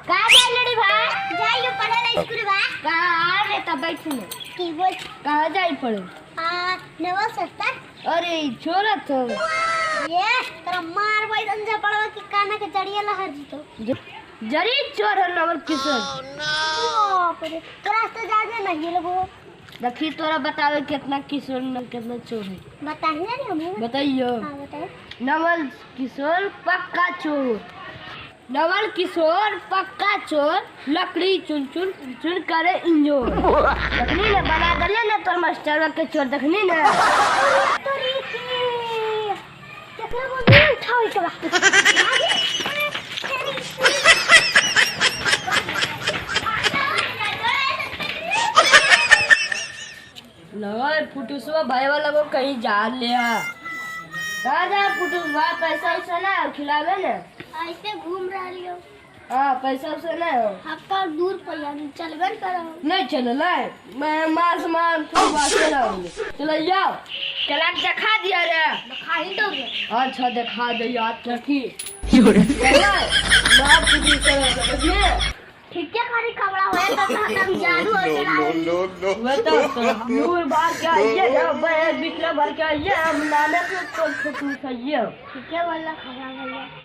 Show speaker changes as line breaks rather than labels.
कहाँ जाए लड़ी भाई? जाइयो पढ़े ना स्कूल बा। कहाँ रे तब बैठ सुनो। की बोल? कहाँ जाए पढ़े? हाँ नवल सस्ता। अरे छोरा तो। ये तेरा मार भाई अंजा पढ़वा की काना के चढ़िया लहर जीतो। जरी चोर है नवल किशन। बाप रे तोरा तो जाने नहीं लगो। देखी तोरा बतावे कितना किशोर न कितना चोर है। बताइए रे हमें। बताइयो। हाँ बताइए। नवल किशोर पक्का चोर। नवल किशोर पक्का चोर लकड़ी चुन चुन चुन करे इंजोर। देखनी ना बना दलिया ना तोर मास्टर के चोर देखनी ना। तोरी की कितना बोल उठाओ के बात। लगा फुटुसवा भाई वाला को कहीं जा लिया। राजा फुटुसवा पैसा उसे ना खिलावे ना। ऐसे घूम रहा लियो। हाँ पैसा उसे ना हो। आपका दूर पड़ा चलबे करो। नहीं चलो लाए मैं मार सामान तो बात चलाऊंगी। चलो जाओ चला के दिखा दिया रे। दिखा ही दोगे। अच्छा दिखा दे याद रखी। ना फुटुस ठीक है खाली खबड़ा होए तो हम जादू हो चला। वो तो नूर बार क्या ये ना बे बिकरा बार क्या ये हम नाने को तो फुटुस है ये। ठीक है वाला खबड़ा वाला।